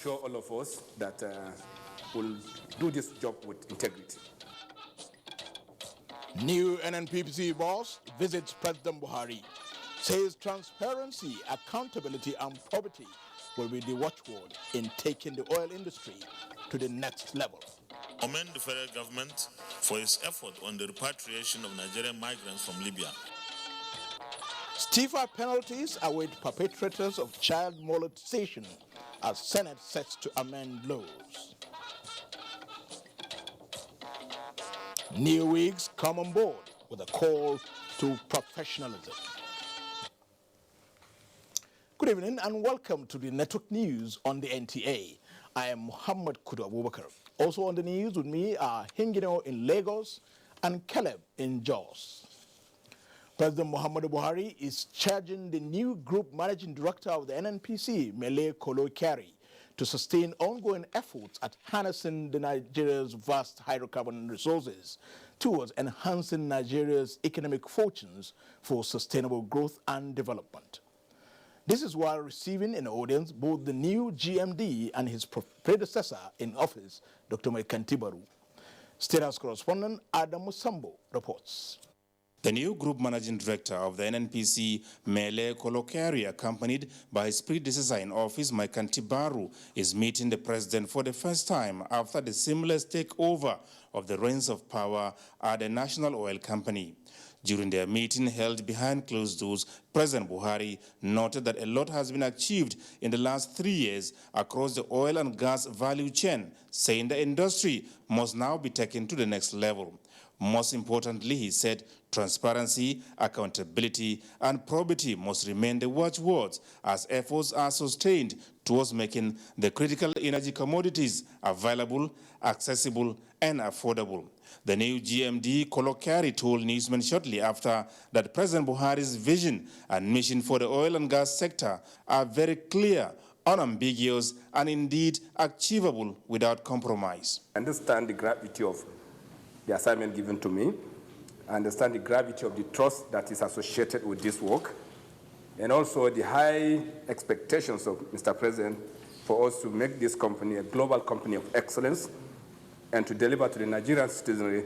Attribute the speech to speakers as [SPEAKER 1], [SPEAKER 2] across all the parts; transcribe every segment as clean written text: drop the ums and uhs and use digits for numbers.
[SPEAKER 1] assure all of us that we'll do this job with integrity.
[SPEAKER 2] New NNPC boss visits President Buhari, says transparency, accountability, and probity will be the watchword in taking the oil industry to the next level.
[SPEAKER 3] Commend the federal government for its effort on the repatriation of Nigerian migrants from Libya.
[SPEAKER 2] Stiffer penalties await perpetrators of child molestation as Senate sets to amend laws. New wigs come on board with a call to professionalism. Good evening and welcome to the Network News on the NTA. I am Muhammad Kudu Abubakar. Also on the news with me are Hingino in Lagos and Caleb in Jos. President Muhammadu Buhari is charging the new group managing director of the NNPC, Mele Kolo Kyari, to sustain ongoing efforts at harnessing Nigeria's vast hydrocarbon resources towards enhancing Nigeria's economic fortunes for sustainable growth and development. This is while receiving in audience both the new GMD and his predecessor in office, Dr. Maikanti Baru. State House correspondent Adam Musambo reports.
[SPEAKER 4] The new group managing director of the NNPC, Mele Kolo Kyari, accompanied by his predecessor in office, Maikanti Baru, is meeting the president for the first time after the seamless takeover of the reins of power at the National Oil Company. During their meeting held behind closed doors, President Buhari noted that a lot has been achieved in the last 3 years across the oil and gas value chain, saying the industry must now be taken to the next level. Most importantly, he said, transparency, accountability, and probity must remain the watchwords as efforts are sustained towards making the critical energy commodities available, accessible, and affordable. The new GMD, Kolo Kyari, told newsmen shortly after that President Buhari's vision and mission for the oil and gas sector are very clear, unambiguous, and indeed achievable without compromise.
[SPEAKER 1] I understand the gravity of the assignment given to me. I understand the gravity of the trust that is associated with this work, and also the high expectations of Mr. President for us to make this company a global company of excellence and to deliver to the Nigerian citizenry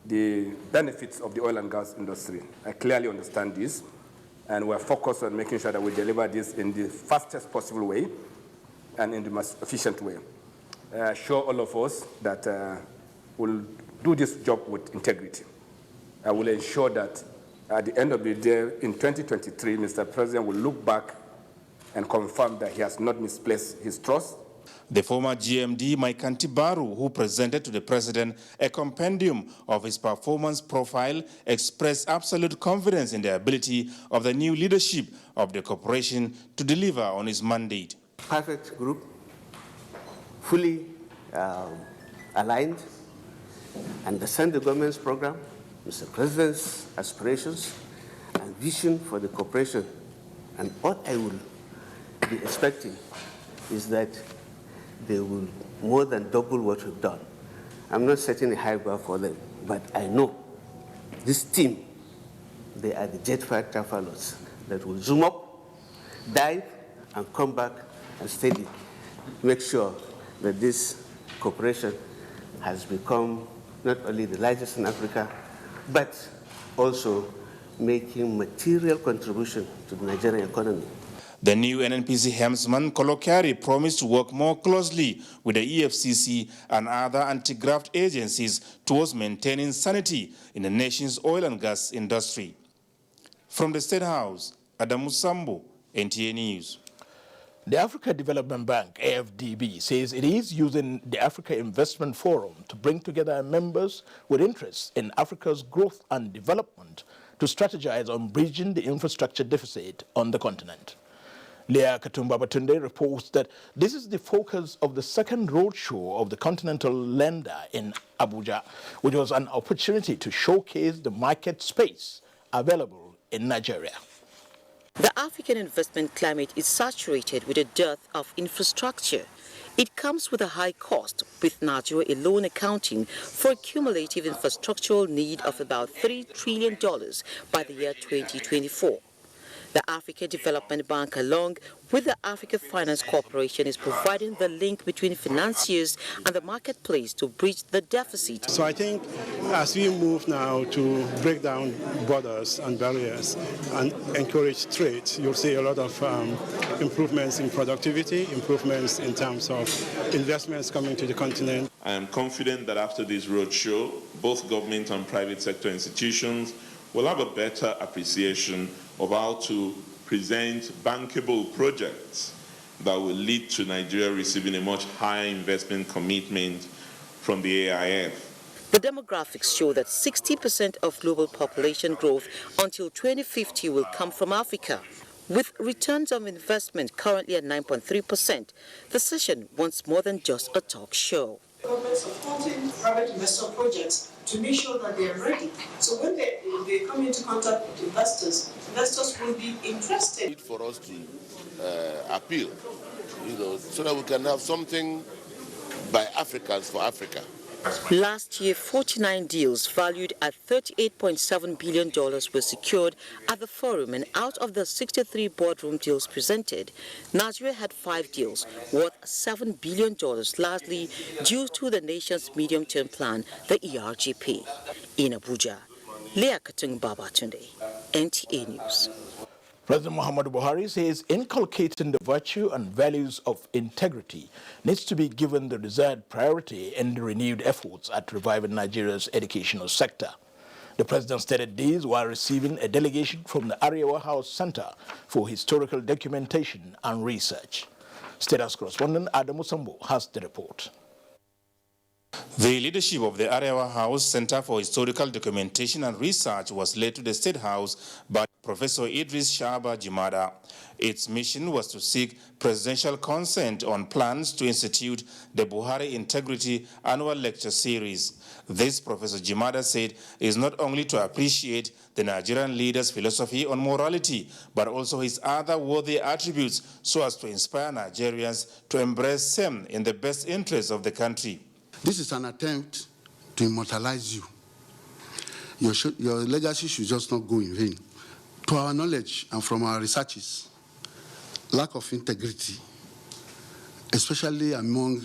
[SPEAKER 1] the benefits of the oil and gas industry. I clearly understand this, and we're focused on making sure that we deliver this in the fastest possible way and in the most efficient way. I assure all of us that we'll do this job with integrity. I will ensure that at the end of the day, in 2023, Mr. President will look back and confirm that he has not misplaced his trust.
[SPEAKER 4] The former GMD, Maikanti Baru, who presented to the president a compendium of his performance profile, expressed absolute confidence in the ability of the new leadership of the corporation to deliver on his mandate.
[SPEAKER 5] Perfect group, fully aligned, understand the government's program, Mr. President's aspirations and vision for the corporation. And what I will be expecting is that they will more than double what we've done. I'm not setting a high bar for them, but I know this team, they are the jet fighter pilots that will zoom up, dive, and come back and steady. Make sure that this corporation has become not only the largest in Africa, but also making material contribution to the Nigerian economy.
[SPEAKER 4] The new NNPC helmsman, Kolo Kyari, promised to work more closely with the EFCC and other anti-graft agencies towards maintaining sanity in the nation's oil and gas industry. From the State House, Adamu Sambo, NTA News.
[SPEAKER 2] The Africa Development Bank, AFDB, says it is using the Africa Investment Forum to bring together members with interests in Africa's growth and development to strategize on bridging the infrastructure deficit on the continent. Leah Katumba Batunde reports that this is the focus of the second roadshow of the continental lender in Abuja, which was an opportunity to showcase the market space available in Nigeria.
[SPEAKER 6] The African investment climate is saturated with a dearth of infrastructure. It comes with a high cost, with Nigeria alone accounting for a cumulative infrastructural need of about $3 trillion by the year 2024. The African Development Bank, along with the Africa Finance Corporation, is providing the link between financiers and the marketplace to bridge the deficit.
[SPEAKER 7] So I think as we move now to break down borders and barriers and encourage trade, you'll see a lot of improvements in productivity, improvements in terms of investments coming to the continent.
[SPEAKER 8] I am confident that after this roadshow, both government and private sector institutions will have a better appreciation of how to present bankable projects that will lead to Nigeria receiving a much higher investment commitment from the AIF.
[SPEAKER 6] The demographics show that 60% of global population growth until 2050 will come from Africa. With returns on investment currently at 9.3%, the session wants more than just a talk show.
[SPEAKER 9] Government supporting private investor projects to make sure that they are ready. So when they come into contact with investors will be interested.
[SPEAKER 10] For us to appeal, so that we can have something by Africans for Africa.
[SPEAKER 6] Last year, 49 deals valued at $38.7 billion were secured at the forum, and out of the 63 boardroom deals presented, Nigeria had 5 deals worth $7 billion, largely due to the nation's medium-term plan, the ERGP. In Abuja, Leah Katung Babatunde, NTA News.
[SPEAKER 2] President Muhammadu Buhari says inculcating the virtue and values of integrity needs to be given the desired priority in the renewed efforts at reviving Nigeria's educational sector. The president stated this while receiving a delegation from the Arewa House Center for Historical Documentation and Research. State House correspondent Adamu Sambo has the report.
[SPEAKER 4] The leadership of the Arewa House Center for Historical Documentation and Research was led to the State House by Professor Idris Shaba Jimada. Its mission was to seek presidential consent on plans to institute the Buhari Integrity Annual Lecture Series. This, Professor Jimada said, is not only to appreciate the Nigerian leader's philosophy on morality, but also his other worthy attributes so as to inspire Nigerians to embrace SEM in the best interests of the country.
[SPEAKER 11] This is an attempt to immortalize you. Your legacy should just not go in vain. To our knowledge and from our researches, lack of integrity, especially among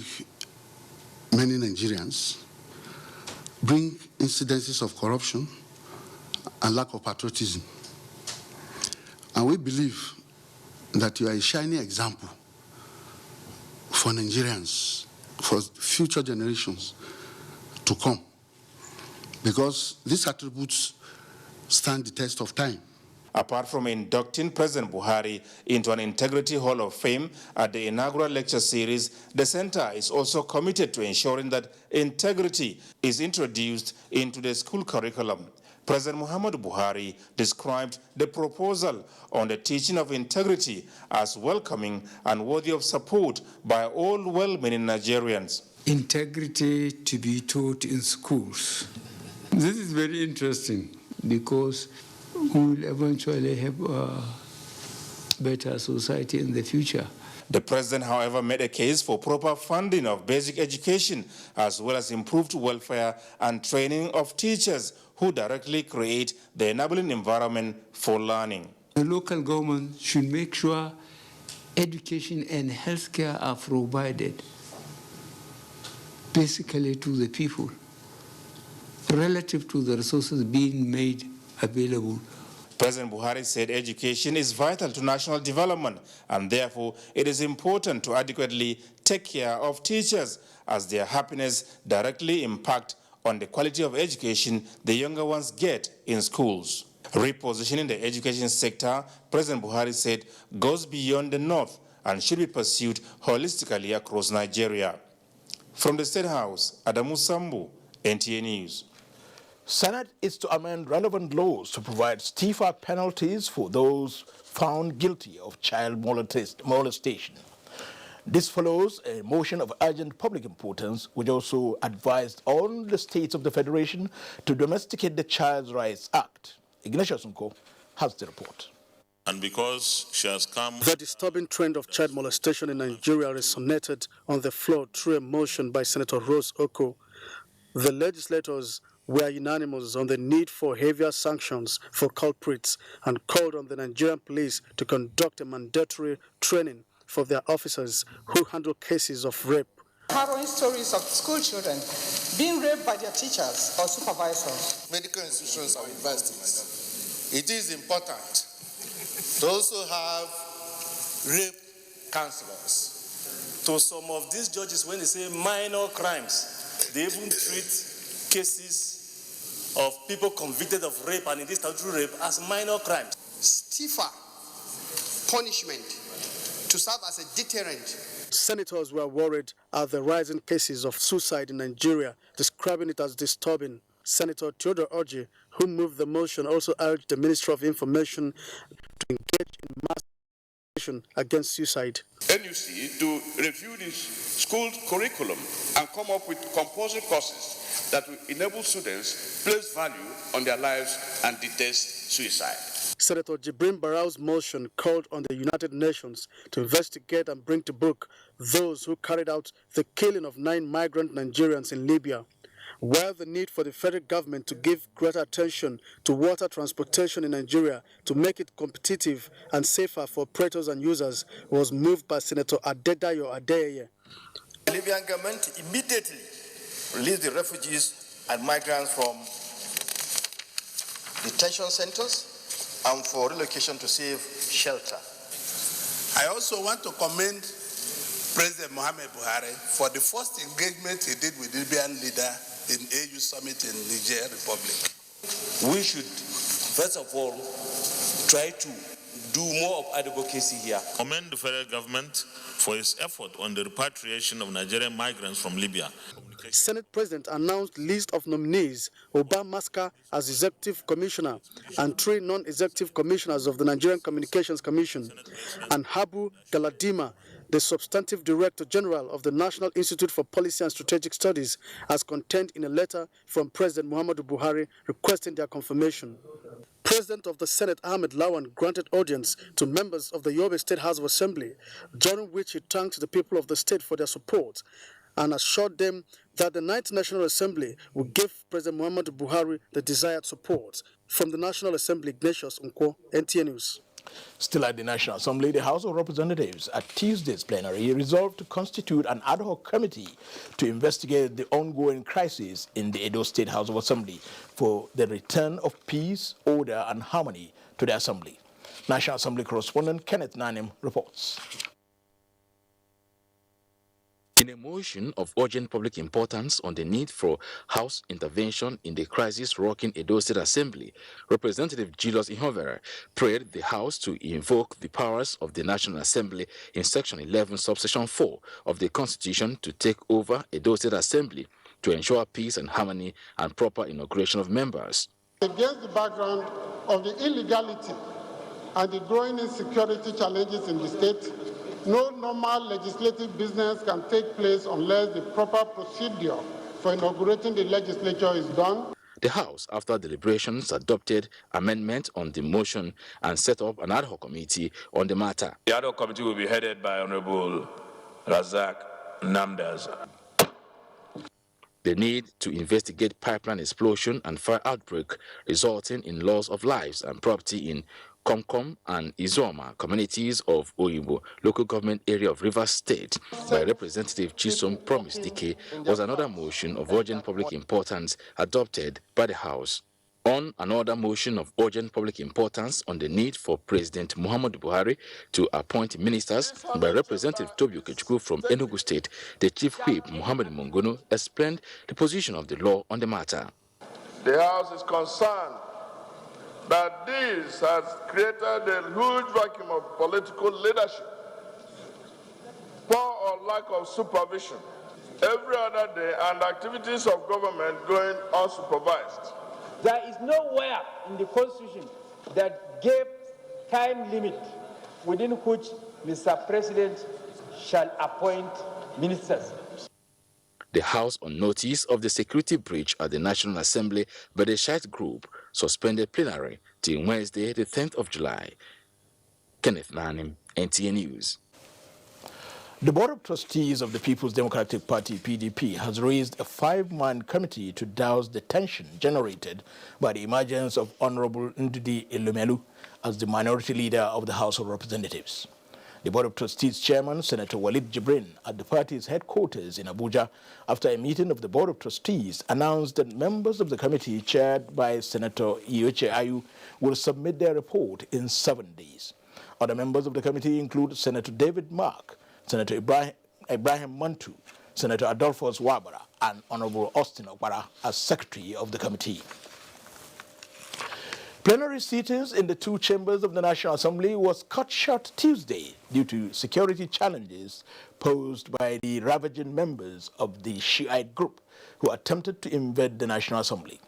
[SPEAKER 11] many Nigerians, bring incidences of corruption and lack of patriotism. And we believe that you are a shining example for Nigerians, for future generations to come, because these attributes stand the test of time.
[SPEAKER 4] Apart from inducting President Buhari into an Integrity Hall of Fame at the inaugural lecture series, the center is also committed to ensuring that integrity is introduced into the school curriculum. President Muhammadu Buhari described the proposal on the teaching of integrity as welcoming and worthy of support by all well-meaning Nigerians.
[SPEAKER 12] Integrity to be taught in schools. This is very interesting because we will eventually have a better society in the future.
[SPEAKER 4] The president, however, made a case for proper funding of basic education as well as improved welfare and training of teachers who directly create the enabling environment for learning.
[SPEAKER 12] The local government should make sure education and healthcare are provided basically to the people relative to the resources being made available.
[SPEAKER 4] President Buhari said education is vital to national development and therefore it is important to adequately take care of teachers as their happiness directly impacts on the quality of education the younger ones get in schools. Repositioning the education sector, President Buhari said, goes beyond the north and should be pursued holistically across Nigeria. From the State House, Adamu Sambu, NTA News.
[SPEAKER 2] Senate is to amend relevant laws to provide stiffer penalties for those found guilty of child molestation. This follows a motion of urgent public importance, which also advised all the states of the Federation to domesticate the Child Rights Act. Ignatius Nko has the report.
[SPEAKER 3] And because she has come...
[SPEAKER 13] The disturbing trend of child molestation in Nigeria resonated on the floor through a motion by Senator Rose Oko. The legislators were unanimous on the need for heavier sanctions for culprits and called on the Nigerian police to conduct a mandatory training for their officers who handle cases of rape.
[SPEAKER 14] Harrowing stories of school children being raped by their teachers or supervisors.
[SPEAKER 15] Medical institutions and universities. It is important to also have rape counselors. To some of these judges, when they say minor crimes, they even treat cases of people convicted of rape and in this statutory rape as minor crimes.
[SPEAKER 16] Stiffer punishment to serve as a deterrent.
[SPEAKER 13] Senators were worried at the rising cases of suicide in Nigeria, describing it as disturbing. Senator Theodore Orji, who moved the motion, also urged the Ministry of Information to engage in mass action against suicide.
[SPEAKER 17] NUC to review this school curriculum and come up with compulsory courses that will enable students place value on their lives and detest suicide.
[SPEAKER 13] Senator Jibrin Barau's motion called on the United Nations to investigate and bring to book those who carried out the killing of 9 migrant Nigerians in Libya. While the need for the federal government to give greater attention to water transportation in Nigeria to make it competitive and safer for operators and users was moved by Senator Adedayo Adeyeye.
[SPEAKER 18] The Libyan government immediately released the refugees and migrants from detention centers and for relocation to safe shelter.
[SPEAKER 15] I also want to commend President Muhammad Buhari for the first engagement he did with the Libyan leader in AU summit in Niger Republic.
[SPEAKER 19] We should, first of all, try to do more of advocacy here.
[SPEAKER 3] Commend the federal government for its effort on the repatriation of Nigerian migrants from Libya.
[SPEAKER 13] Senate President announced list of nominees, Oba Maska as Executive Commissioner and 3 non-executive commissioners of the Nigerian Communications Commission, and Habu Galadima, the Substantive Director General of the National Institute for Policy and Strategic Studies, as contained in a letter from President Muhammadu Buhari requesting their confirmation. President of the Senate Ahmed Lawan granted audience to members of the Yobe State House of Assembly, during which he thanked the people of the state for their support and assured them that the 9th National Assembly will give President Muhammadu Buhari the desired support. From the National Assembly, Ignatius Nkwo, NTA News.
[SPEAKER 2] Still at the National Assembly, the House of Representatives at Tuesday's plenary resolved to constitute an ad hoc committee to investigate the ongoing crisis in the Edo State House of Assembly for the return of peace, order and harmony to the Assembly. National Assembly correspondent Kenneth Nanim reports.
[SPEAKER 20] In a motion of urgent public importance on the need for House intervention in the crisis rocking Edo State Assembly, Representative Julius Ihovere prayed the House to invoke the powers of the National Assembly in Section 11, Subsection 4 of the Constitution to take over Edo State Assembly to ensure peace and harmony and proper inauguration of members.
[SPEAKER 21] Against the background of the illegality and the growing insecurity challenges in the state, no normal legislative business can take place unless the proper procedure for inaugurating the legislature is done.
[SPEAKER 20] The House, after deliberations, adopted amendment on the motion and set up an ad hoc committee on the matter.
[SPEAKER 22] The ad hoc committee will be headed by Honorable Razak Namdaz.
[SPEAKER 20] The need to investigate pipeline explosion and fire outbreak resulting in loss of lives and property in Komkom and Izoma communities of Oyimbo local government area of Rivers State by Representative Chisom Promise Dike was another motion of urgent public importance adopted by the House. On another motion of urgent public importance on the need for President Muhammadu Buhari to appoint ministers by Representative Tobi Okechukwu from Enugu State, the Chief Whip Muhammad Mongono explained the position of the law on the matter.
[SPEAKER 17] The House is concerned that this has created a huge vacuum of political leadership, poor or lack of supervision, every other day, and activities of government going unsupervised.
[SPEAKER 23] There is nowhere in the Constitution that gave time limit within which Mr. President shall appoint ministers.
[SPEAKER 20] The House, on notice of the security breach at the National Assembly by the Shiite group, suspended plenary till Wednesday, the 10th of July. Kenneth Nanim, NTA News.
[SPEAKER 2] The Board of Trustees of the People's Democratic Party, PDP, has raised a 5-man committee to douse the tension generated by the emergence of Honorable Ndudi Elumelu as the minority leader of the House of Representatives. The Board of Trustees Chairman, Senator Walid Jibrin, at the party's headquarters in Abuja, after a meeting of the Board of Trustees, announced that members of the committee, chaired by Senator Ioche Ayu, will submit their report in 7 days. Other members of the committee include Senator David Mark, Senator Ibrahim Mantu, Senator Adolphus Wabara, and Honorable Austin Ogbara as Secretary of the committee. Plenary sittings in the 2 chambers of the National Assembly was cut short Tuesday due to security challenges posed by the ravaging members of the Shiite group who attempted to invade the National Assembly.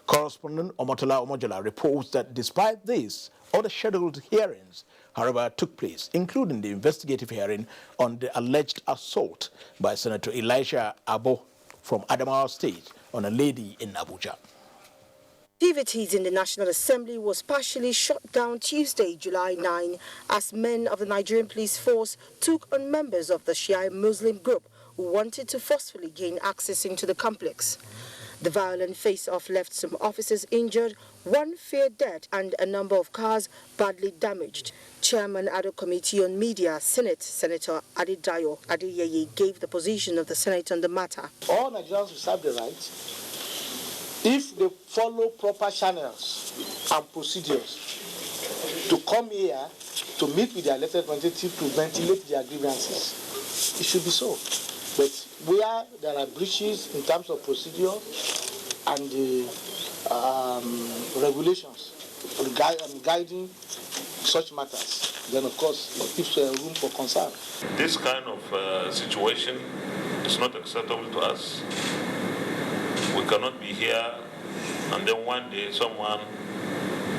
[SPEAKER 2] Correspondent Omotola Omojola reports that despite this, other scheduled hearings, however, took place, including the investigative hearing on the alleged assault by Senator Elisha Abo from Adamawa State on a lady in Abuja.
[SPEAKER 1] Activities in the National Assembly was partially shut down Tuesday, July 9, as men of the Nigerian police force took on members of the Shia Muslim group who wanted to forcefully gain access into the complex. The violent face-off left some officers injured, 1 feared dead, and a number of cars badly damaged. Chairman of the Committee on Media, Senate, Senator Adedayo Adeyeye, gave the position of the Senate on the matter.
[SPEAKER 5] All Nigerians reserve the right, if they follow proper channels and procedures, to come here to meet with their elected representative to ventilate their grievances. It should be so. But where there are breaches in terms of procedure and regulations guiding such matters, then of course it gives room for concern.
[SPEAKER 3] This kind of situation is not acceptable to us. We cannot be here and then one day someone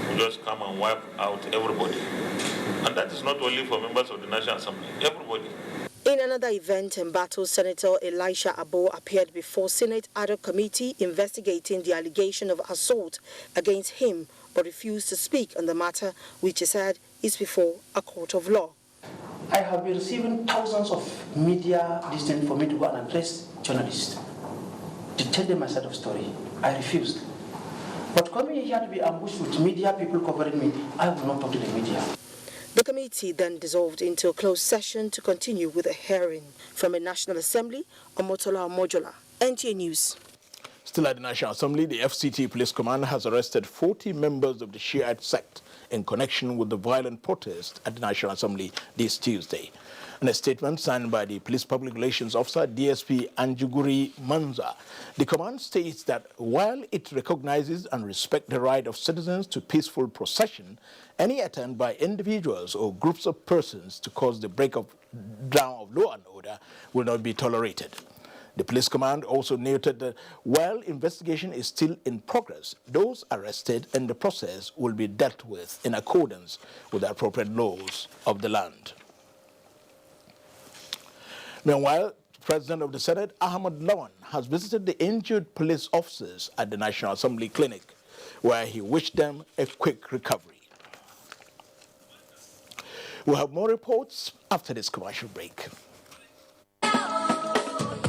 [SPEAKER 3] will just come and wipe out everybody. And that is not only for members of the National Assembly, everybody.
[SPEAKER 1] In another event, embattled Senator Elisha Abo appeared before Senate ad hoc committee investigating the allegation of assault against him, but refused to speak on the matter, which he said is before a court of law.
[SPEAKER 7] I have been receiving thousands of media listening for me to go and address journalists, to tell them my side of story. I refused. But coming here to be ambushed with media people covering me, I will not talk to the media.
[SPEAKER 1] The committee then dissolved into a closed session to continue with a hearing. From the National Assembly, Omotola Omojola, NTA News.
[SPEAKER 2] Still at the National Assembly, the FCT Police Command has arrested 40 members of the Shiite sect in connection with the violent protest at the National Assembly this Tuesday. In a statement signed by the Police Public Relations Officer, DSP Anjuguri Manza, the command states that while it recognizes and respects the right of citizens to peaceful procession, any attempt by individuals or groups of persons to cause the breakdown of law and order will not be tolerated. The police command also noted that while investigation is still in progress, those arrested in the process will be dealt with in accordance with the appropriate laws of the land. Meanwhile, the President of the Senate, Ahmad Lawan, has visited the injured police officers at the National Assembly Clinic, where he wished them a quick recovery. We'll have more reports after this commercial break.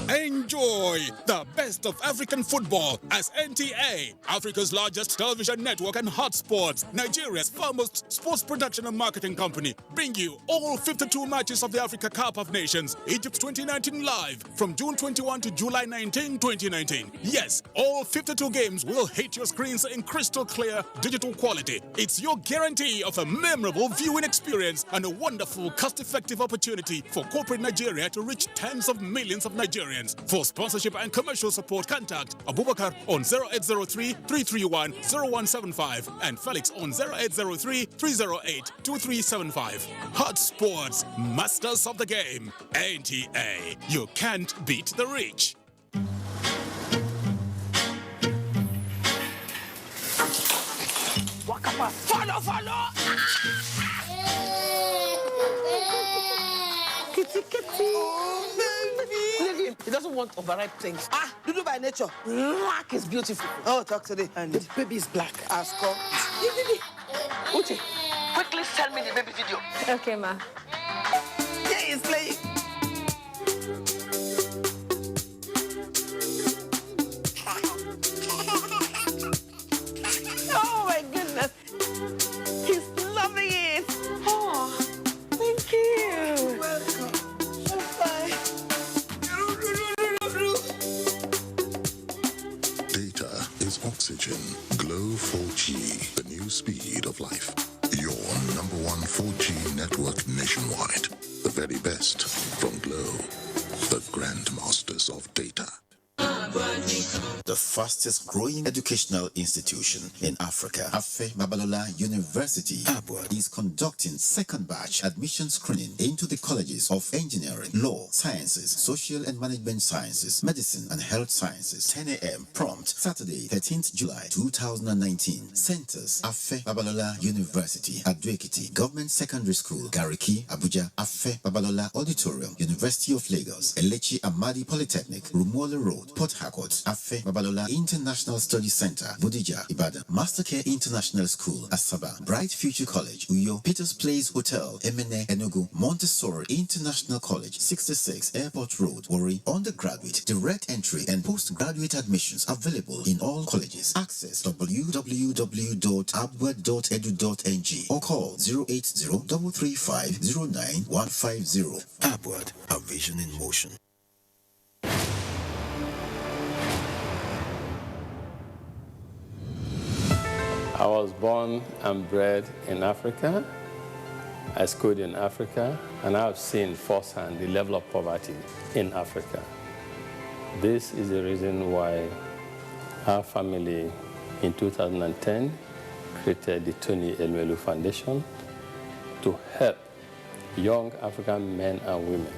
[SPEAKER 24] Enjoy the best of African football as NTA, Africa's largest television network and hotspots, Nigeria's foremost sports production and marketing company, bring you all 52 matches of the Africa Cup of Nations, Egypt 2019 live from June 21 to July 19, 2019. Yes, all 52 games will hit your screens in crystal clear digital quality. It's your guarantee of a memorable viewing experience and a wonderful cost-effective opportunity for corporate Nigeria to reach tens of millions of Nigerians. For sponsorship and commercial support, contact Abubakar on 0803-331-0175 and Felix on 0803-308-2375. Hot Sports, masters of the game. NTA, you can't beat the rich.
[SPEAKER 25] Wakapa, follow! Kitty. He doesn't want overripe things. Dudu by nature. Black is beautiful. Oh, talk to the hand. The baby is black. Ask her. Uche, quickly send me the baby video.
[SPEAKER 26] Okay, ma.
[SPEAKER 25] Yeah, he's playing.
[SPEAKER 6] innovation. Glow 4G, the new speed of life. Your #1 4G network nationwide. The very best from Glow, the grandmasters of data.
[SPEAKER 8] The fastest growing educational institution in Africa, Afe Babalola University, Abuja, is conducting second batch admission screening into the colleges of engineering, law, sciences, social and management sciences, medicine and health sciences. 10 a.m. prompt, Saturday, 13th July 2019. Centers, Afe Babalola University, Ado-Ekiti, Government Secondary School, Gariki, Abuja, Afe Babalola Auditorium, University of Lagos, Elechi Amadi Polytechnic, Rumuola Road, Port Harcourt, Afe Babalola International Study Center, Bodija, Ibadan, Mastercare International School, Asaba, Bright Future College, Uyo, Peters Place Hotel, Emene, Enugu, Montessori International College, 66 Airport Road, Warri, undergraduate, direct entry and postgraduate admissions available in all colleges. Access www.abwed.edu.ng or call 080-335-09150. Abwed, a vision in motion.
[SPEAKER 9] I was born and bred in Africa. I schooled in Africa, and I've seen firsthand the level of poverty in Africa. This is the reason why our family in 2010 created the Tony Elmelu Foundation to help young African men and women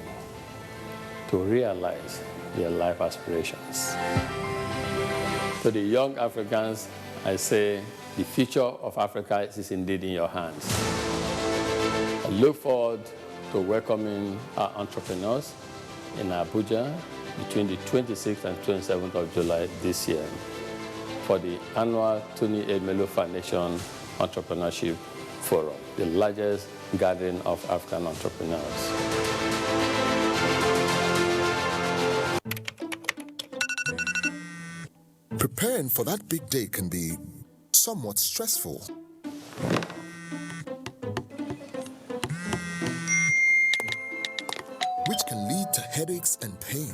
[SPEAKER 9] to realize their life aspirations. To the young Africans, I say, the future of Africa is indeed in your hands. I look forward to welcoming our entrepreneurs in Abuja between the 26th and 27th of July this year for the annual Tony Elmelu Foundation Entrepreneurship Forum, the largest gathering of African entrepreneurs.
[SPEAKER 6] Preparing for that big day can be somewhat stressful. Which can lead to headaches and pain.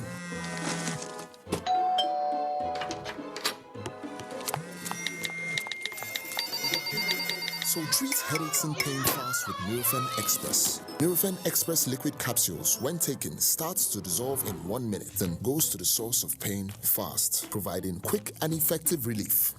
[SPEAKER 6] So treat headaches and pain fast with Nurofen Express. Nurofen Express liquid capsules, when taken, starts to dissolve in 1 minute, then goes to the source of pain fast, providing quick and effective relief.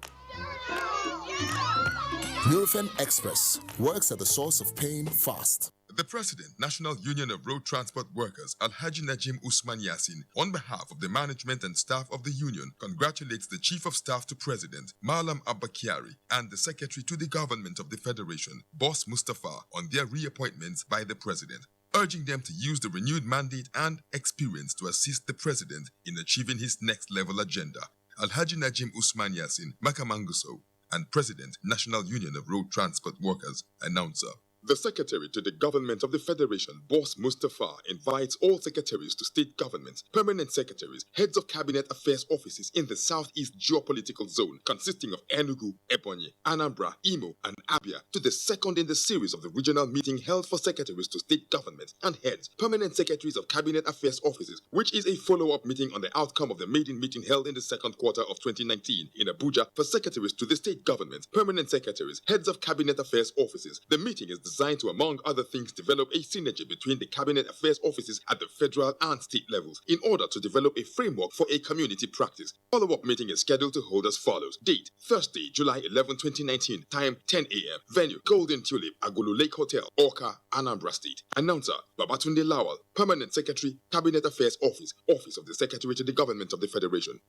[SPEAKER 6] Nurofen Express works at the source of pain fast.
[SPEAKER 10] The President, National Union of Road Transport Workers, Alhaji Najim Usman Yassin, on behalf of the management and staff of the union, congratulates the Chief of Staff to President, Malam Abba Kyari, and the Secretary to the Government of the Federation, Boss Mustafa, on their reappointments by the President, urging them to use the renewed mandate and experience to assist the President in achieving his next-level agenda. Alhaji Najim Usman Yassin, Makamanguso, and President, National Union of Road Transport Workers, announcer. The Secretary to the Government of the Federation, Boss Mustafa, invites all secretaries to state governments, permanent secretaries, heads of cabinet affairs offices in the Southeast geopolitical zone, consisting of Enugu, Ebonyi, Anambra, Imo, and Abia, to the second in the series of the regional meeting held for secretaries to state governments and heads, permanent secretaries of cabinet affairs offices, which is a follow-up meeting on the outcome of the maiden meeting held in the second quarter of 2019 in Abuja for secretaries to the state governments, permanent secretaries, heads of cabinet affairs offices. The meeting is designed to, among other things, develop a synergy between the cabinet affairs offices at the federal and state levels in order to develop a framework for a community practice. Follow-up meeting is scheduled to hold as follows. Date, Thursday, July 11, 2019. Time, 10 a.m. Venue, Golden Tulip, Agulu Lake Hotel, Orca, Anambra State. Announcer, Babatunde Lawal, Permanent Secretary, Cabinet Affairs Office, Office of the Secretary to the Government of the Federation.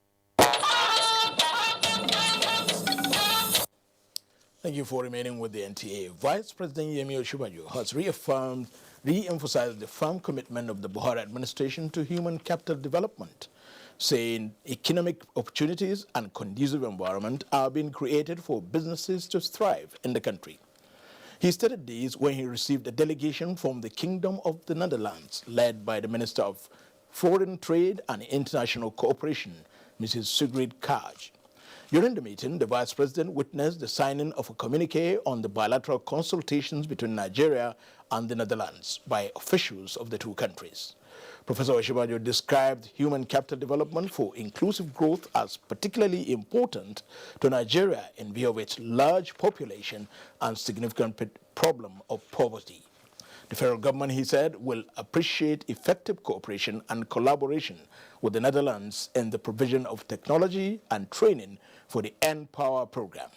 [SPEAKER 2] Thank you for remaining with the NTA. Vice President Yemi Osinbajo has re-emphasized the firm commitment of the Buhari administration to human capital development, saying economic opportunities and conducive environment are being created for businesses to thrive in the country. He stated this when he received a delegation from the Kingdom of the Netherlands, led by the Minister of Foreign Trade and International Cooperation, Mrs. Sigrid Kaag. During the meeting, the Vice President witnessed the signing of a communique on the bilateral consultations between Nigeria and the Netherlands by officials of the two countries. Professor Oshibajo described human capital development for inclusive growth as particularly important to Nigeria in view of its large population and significant problem of poverty. The federal government, he said, will appreciate effective cooperation and collaboration with the Netherlands in the provision of technology and training for the NPower program.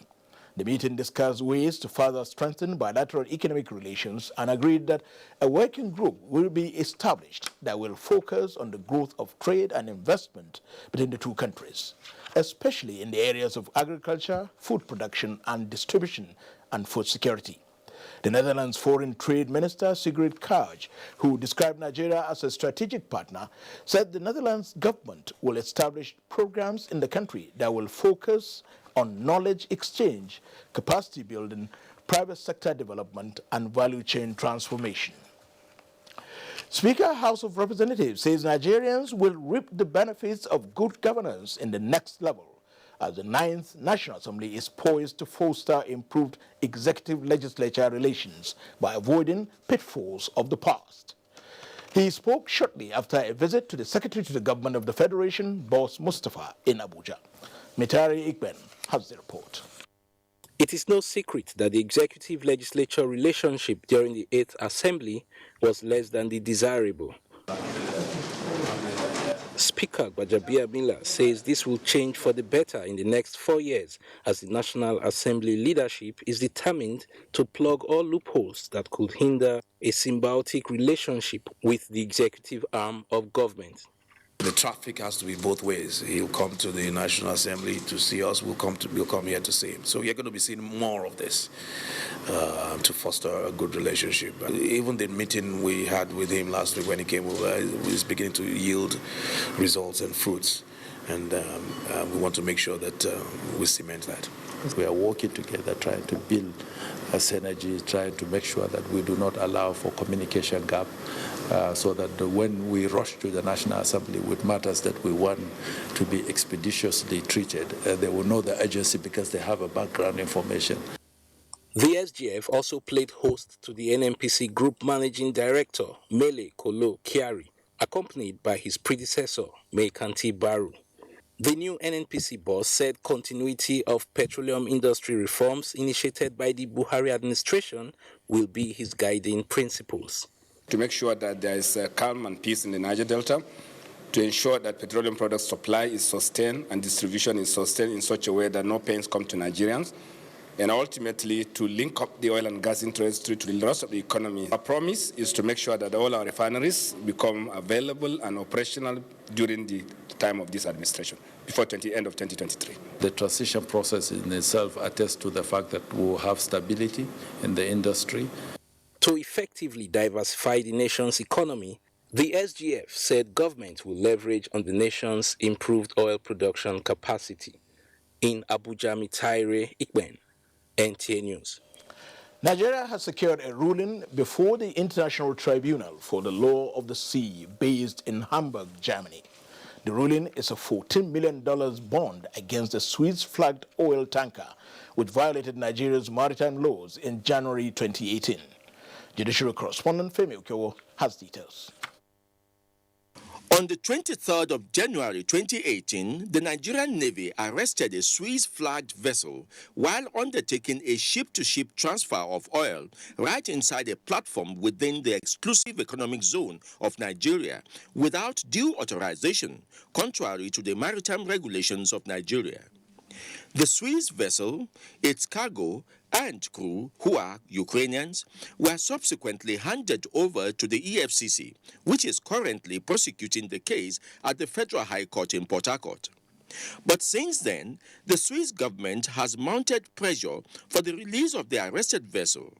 [SPEAKER 2] The meeting discussed ways to further strengthen bilateral economic relations and agreed that a working group will be established that will focus on the growth of trade and investment between the two countries, especially in the areas of agriculture, food production and distribution, and food security. The Netherlands Foreign Trade Minister, Sigrid Kaag, who described Nigeria as a strategic partner, said the Netherlands government will establish programs in the country that will focus on knowledge exchange, capacity building, private sector development, and value chain transformation. Speaker, House of Representatives says Nigerians will reap the benefits of good governance in the next level, as the 9th National Assembly is poised to foster improved executive-legislature relations by avoiding pitfalls of the past. He spoke shortly after a visit to the Secretary to the Government of the Federation, Boss Mustafa, in Abuja. Mitari Ikben has the report.
[SPEAKER 4] It is no secret that the executive-legislature relationship during the 8th Assembly was less than the desirable. Speaker Gbajabiamila Miller says this will change for the better in the next 4 years, as the National Assembly leadership is determined to plug all loopholes that could hinder a symbiotic relationship with the executive arm of government.
[SPEAKER 11] The traffic has to be both ways. He'll come to the National Assembly to see us. We'll come here to see him. So you're going to be seeing more of this to foster a good relationship. Even the meeting we had with him last week when he came over is beginning to yield results and fruits. And we want to make sure that we cement that.
[SPEAKER 12] We are working together, trying to build a synergy, trying to make sure that we do not allow for communication gap, so that when we rush to the National Assembly with matters that we want to be expeditiously treated, they will know the urgency because they have a background information.
[SPEAKER 4] The SGF also played host to the NNPC Group Managing Director, Mele Kolo Kyari, accompanied by his predecessor, Meikanti Baru. The new NNPC boss said continuity of petroleum industry reforms initiated by the Buhari administration will be his guiding principles.
[SPEAKER 14] To make sure that there is calm and peace in the Niger Delta, to ensure that petroleum product supply is sustained and distribution is sustained in such a way that no pains come to Nigerians, and ultimately to link up the oil and gas industry to the rest of the economy. Our promise is to make sure that all our refineries become available and operational during the time of this administration, before end of 2023.
[SPEAKER 12] The transition process in itself attests to the fact that we will have stability in the industry.
[SPEAKER 4] To effectively diversify the nation's economy, the SGF said government will leverage on the nation's improved oil production capacity. In Abuja, Mitaire Ikben, NTA News.
[SPEAKER 2] Nigeria has secured a ruling before the International Tribunal for the Law of the Sea based in Hamburg, Germany. The ruling is a $14 million bond against a Swiss-flagged oil tanker which violated Nigeria's maritime laws in January 2018. Judiciary correspondent Femi Okewo has details.
[SPEAKER 16] On the 23rd of January 2018, the Nigerian Navy arrested a Swiss-flagged vessel while undertaking a ship-to-ship transfer of oil right inside a platform within the exclusive economic zone of Nigeria without due authorization, contrary to the maritime regulations of Nigeria. The Swiss vessel, its cargo, and crew, who are Ukrainians, were subsequently handed over to the EFCC, which is currently prosecuting the case at the Federal High Court in Port Harcourt. But since then, the Swiss government has mounted pressure for the release of the arrested vessel.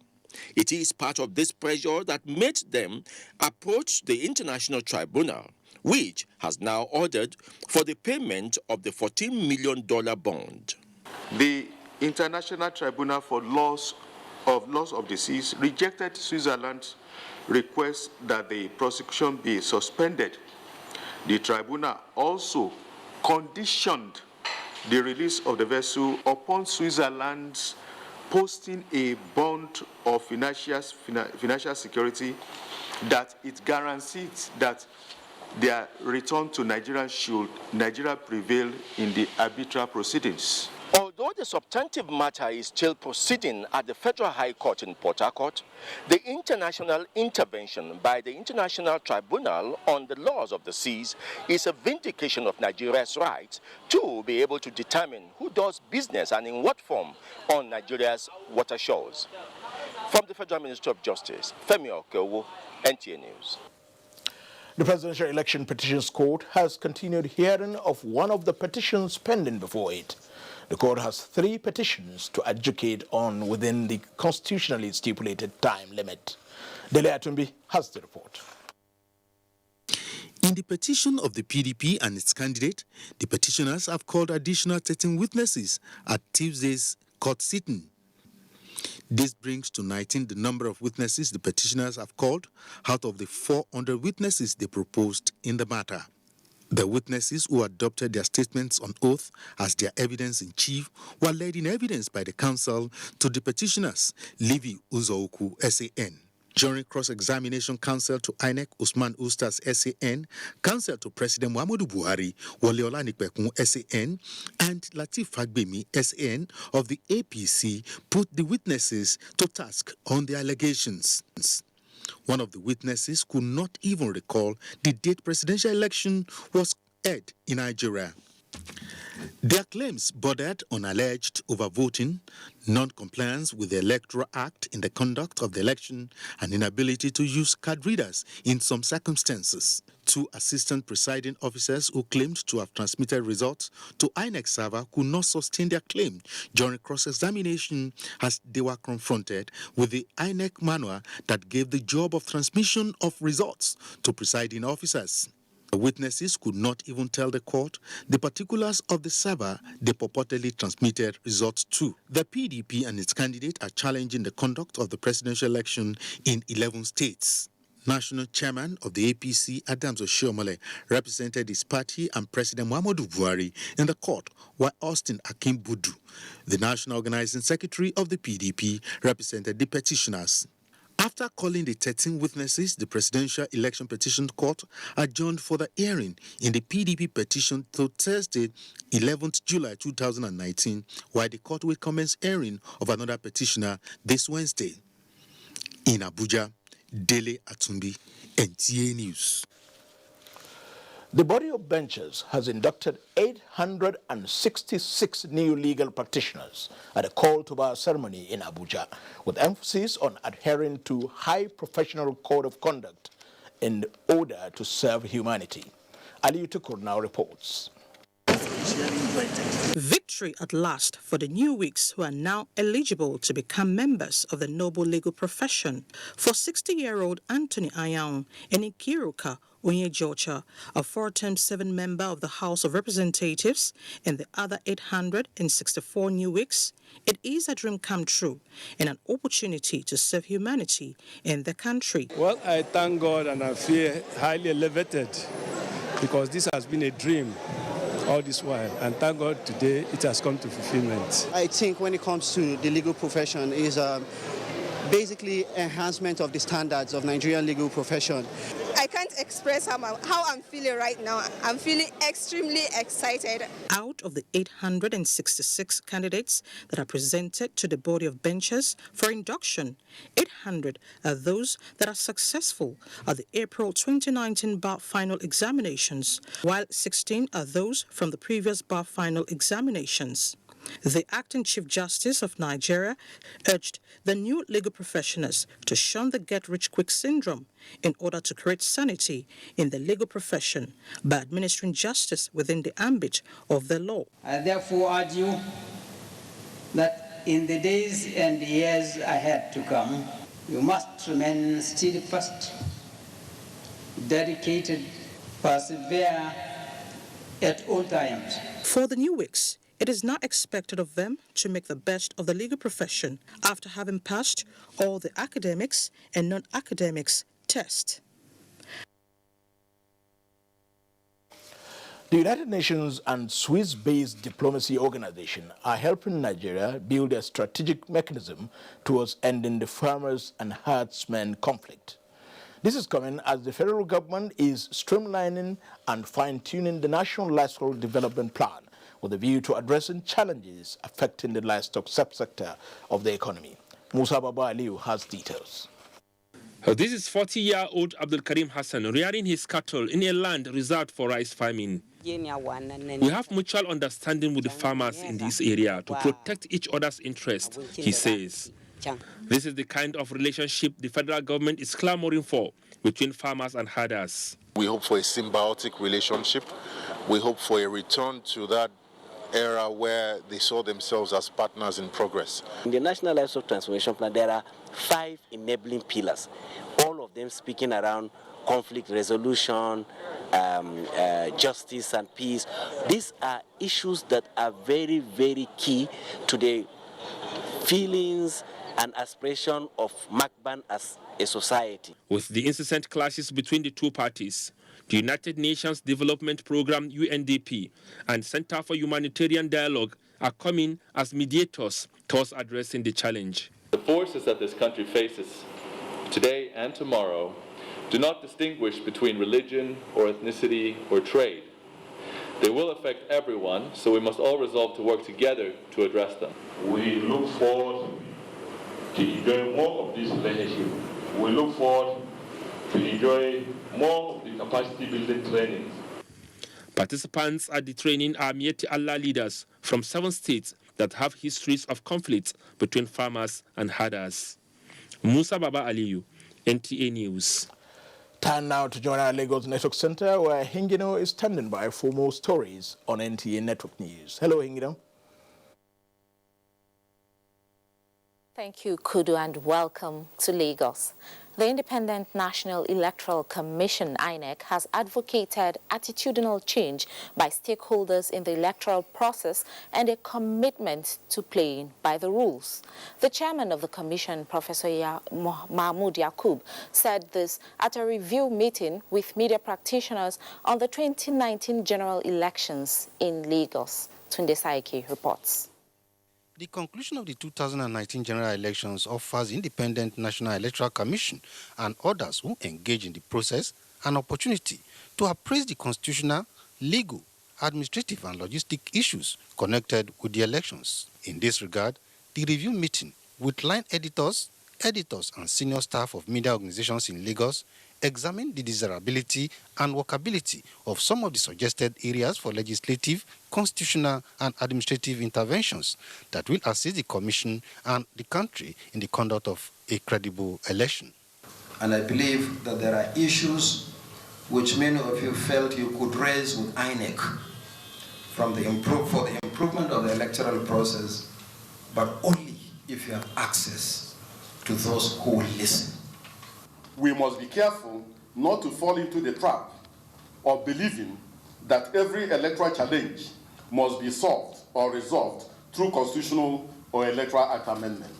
[SPEAKER 16] It is part of this pressure that made them approach the International Tribunal, which has now ordered for the payment of the $14 million bond.
[SPEAKER 26] The International Tribunal for Laws of the Seas rejected Switzerland's request that the prosecution be suspended. The tribunal also conditioned the release of the vessel upon Switzerland's posting a bond of financial security that it guarantees that their return to Nigeria prevail in the arbitral proceedings.
[SPEAKER 16] Although the substantive matter is still proceeding at the Federal High Court in Port Harcourt, the international intervention by the International Tribunal on the laws of the seas is a vindication of Nigeria's right to be able to determine who does business and in what form on Nigeria's water shores. From the Federal Ministry of Justice, Femi Okeowo, NTA News.
[SPEAKER 2] The Presidential Election Petitions Court has continued hearing of one of the petitions pending before it. The court has 3 petitions to adjudicate on within the constitutionally stipulated time limit. Dele Atumbi has the report.
[SPEAKER 13] In the petition of the PDP and its candidate, the petitioners have called additional 13 witnesses at Tuesday's court sitting. This brings to 19 the number of witnesses the petitioners have called out of the 400 witnesses they proposed in the matter. The witnesses who adopted their statements on oath as their evidence in chief were led in evidence by the counsel to the petitioners, Levi Uzouku, SAN. During cross-examination, counsel to INEC, Usman Ustaz, SAN, counsel to President Muhammadu Buhari, Wole Olanipekun, SAN, and Lateef Fagbemi, SAN, of the APC, put the witnesses to task on their allegations. One of the witnesses could not even recall the date presidential election was held in Nigeria. Their claims bordered on alleged overvoting, non-compliance with the Electoral Act in the conduct of the election, and inability to use card readers in some circumstances. 2 assistant presiding officers who claimed to have transmitted results to INEC server could not sustain their claim during cross-examination as they were confronted with the INEC manual that gave the job of transmission of results to presiding officers. The witnesses could not even tell the court the particulars of the server they purportedly transmitted results to. The PDP and its candidate are challenging the conduct of the presidential election in 11 states. National Chairman of the APC, Adams Oshiomhole, represented his party and President Muhammadu Buhari in the court, while Austin Akim Budu, the National Organizing Secretary of the PDP, represented the petitioners. After calling the 13 witnesses, the Presidential Election Petition Court adjourned for the hearing in the PDP petition to Thursday, 11th July 2019, while the court will commence hearing of another petitioner this Wednesday. In Abuja, Dele Atumbi, NTA News.
[SPEAKER 2] The body of benchers has inducted 866 new legal practitioners at a call to bar ceremony in Abuja, with emphasis on adhering to high professional code of conduct in order to serve humanity. Ali Tukur now reports.
[SPEAKER 15] Victory at last for the new wigs who are now eligible to become members of the noble legal profession. For 60-year-old Anthony Ayaun and Ikiruka Onyejocha, a 4-term 7-member of the House of Representatives, and the other 864 new wigs, it is a dream come true and an opportunity to serve humanity in the country.
[SPEAKER 18] Well, I thank God and I feel highly elevated because this has been a dream all this while, and thank God today it has come to fulfillment.
[SPEAKER 19] I think when it comes to the legal profession is basically enhancement of the standards of Nigerian legal profession.
[SPEAKER 21] I can't express how I'm feeling right now. I'm feeling extremely excited.
[SPEAKER 15] Out of the 866 candidates that are presented to the body of benchers for induction, 800 are those that are successful at the April 2019 bar final examinations, while 16 are those from the previous bar final examinations. The acting Chief Justice of Nigeria urged the new legal professionals to shun the get-rich-quick syndrome in order to create sanity in the legal profession by administering justice within the ambit of the law.
[SPEAKER 22] I therefore urge you that in the days and years ahead to come, you must remain steadfast, dedicated, persevere at all times.
[SPEAKER 15] For the new wigs, it is now expected of them to make the best of the legal profession after having passed all the academics and non-academics tests.
[SPEAKER 2] The United Nations and Swiss-based diplomacy organization are helping Nigeria build a strategic mechanism towards ending the farmers and herdsmen conflict. This is coming as the federal government is streamlining and fine-tuning the National Livestock Development Plan with a view to addressing challenges affecting the livestock subsector of the economy. Musa Baba Aliu has details.
[SPEAKER 3] This is 40-year-old Abdul Karim Hassan rearing his cattle in a land reserved for rice farming. We have mutual understanding with the farmers in this area to protect each other's interests, he says. This is the kind of relationship the federal government is clamoring for between farmers and herders.
[SPEAKER 5] We hope for a symbiotic relationship. We hope for a return to that era where they saw themselves as partners in progress.
[SPEAKER 7] In the National Livestock Transformation Plan, there are 5 enabling pillars, all of them speaking around conflict resolution, justice and peace. These are issues that are very, very key to the feelings and aspiration of Macban as a society.
[SPEAKER 3] With the incessant clashes between the two parties, the United Nations Development Programme UNDP and Center for Humanitarian Dialogue are coming as mediators towards addressing the challenge.
[SPEAKER 17] The forces that this country faces today and tomorrow do not distinguish between religion or ethnicity or trade. They will affect everyone, so we must all resolve to work together to address them.
[SPEAKER 20] We look forward to enjoy more of this relationship. We look forward to enjoy more of the capacity building training.
[SPEAKER 3] Participants at the training are Mieti Allah leaders from 7 states that have histories of conflict between farmers and herders. Musa Baba Aliyu, NTA News.
[SPEAKER 2] Time now to join our Lagos Network Center, where Hingino is standing by for more stories on NTA Network News. Hello, Hingino.
[SPEAKER 23] Thank you, Kudu, and welcome to Lagos. The Independent National Electoral Commission, INEC, has advocated attitudinal change by stakeholders in the electoral process and a commitment to playing by the rules. The chairman of the commission, Professor Mahmoud Yakub, said this at a review meeting with media practitioners on the 2019 general elections in Lagos. Tunde Saiki reports.
[SPEAKER 27] The conclusion of the 2019 general elections offers Independent National Electoral Commission and others who engage in the process an opportunity to appraise the constitutional, legal, administrative and logistic issues connected with the elections. In this regard, the review meeting with line editors and senior staff of media organizations in Lagos examined the desirability and workability of some of the suggested areas for legislative, constitutional and administrative interventions that will assist the Commission and the country in the conduct of a credible election.
[SPEAKER 28] And I believe that there are issues which many of you felt you could raise with INEC for the improvement of the electoral process, but only if you have access to those who will listen.
[SPEAKER 29] We must be careful not to fall into the trap of believing that every electoral challenge must be solved or resolved through constitutional or electoral act amendment.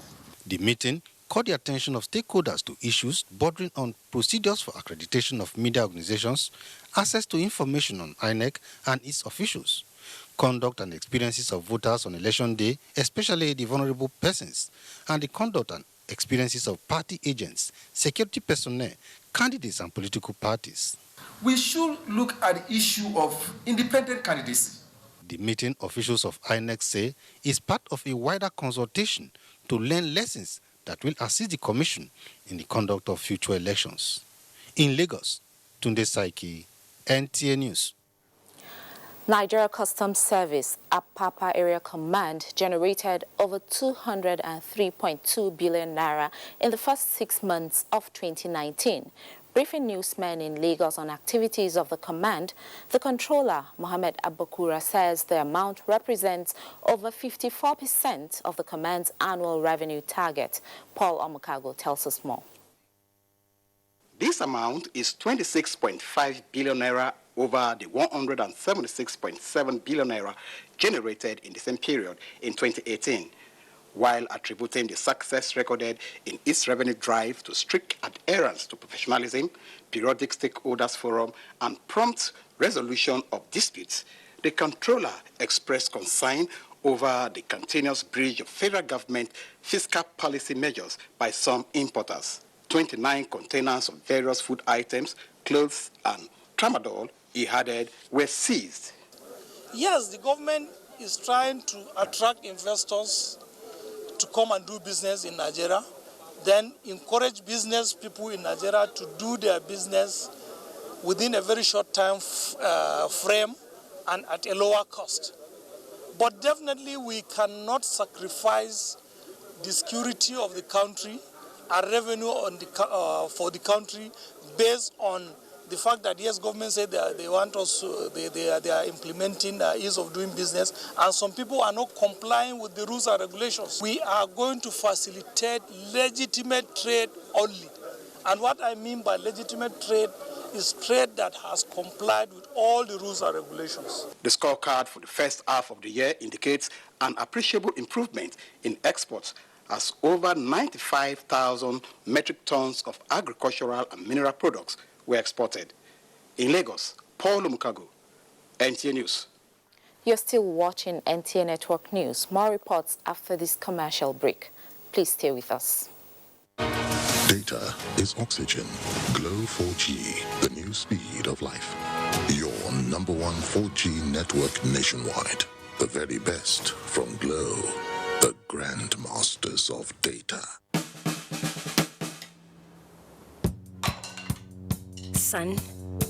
[SPEAKER 27] The meeting caught the attention of stakeholders to issues bordering on procedures for accreditation of media organizations, access to information on INEC and its officials, conduct and experiences of voters on election day, especially the vulnerable persons, and the conduct and experiences of party agents, security personnel, candidates and political parties.
[SPEAKER 28] We should look at the issue of independent candidacy.
[SPEAKER 27] The meeting, officials of INEC say, is part of a wider consultation to learn lessons that will assist the Commission in the conduct of future elections. In Lagos, Tunde Saiki, NTA News.
[SPEAKER 23] Nigeria Customs Service, Apapa Area Command, generated over 203.2 billion naira in the first 6 months of 2019. Briefing newsmen in Lagos on activities of the command, the controller, Mohammed Abakura, says the amount represents over 54% of the command's annual revenue target. Paul Omukago tells us more.
[SPEAKER 30] This amount is 26.5 billion naira over the 176.7 billion naira generated in the same period in 2018, while attributing the success recorded in its revenue drive to strict adherence to professionalism, periodic stakeholders forum, and prompt resolution of disputes. The controller expressed concern over the continuous breach of federal government fiscal policy measures by some importers. 29 containers of various food items, clothes, and tramadol he added were seized.
[SPEAKER 1] Yes, the government is trying to attract investors to come and do business in Nigeria, then encourage business people in Nigeria to do their business within a very short time frame and at a lower cost. But definitely we cannot sacrifice the security of the country, our revenue on the, for the country based on the fact that, yes, government said they want us, they are implementing ease of doing business, and some people are not complying with the rules and regulations. We are going to facilitate legitimate trade only. And what I mean by legitimate trade is trade that has complied with all the rules and regulations.
[SPEAKER 30] The scorecard for the first half of the year indicates an appreciable improvement in exports as over 95,000 metric tons of agricultural and mineral products were exported. In Lagos, Paul Mukago, NTA News.
[SPEAKER 23] You're still watching NTA Network News. More reports after this commercial break. Please stay with us.
[SPEAKER 6] Data is oxygen. Glow 4G, the new speed of life. Your #1 4G network nationwide. The very best from Glow, the grandmasters of data.
[SPEAKER 8] Son,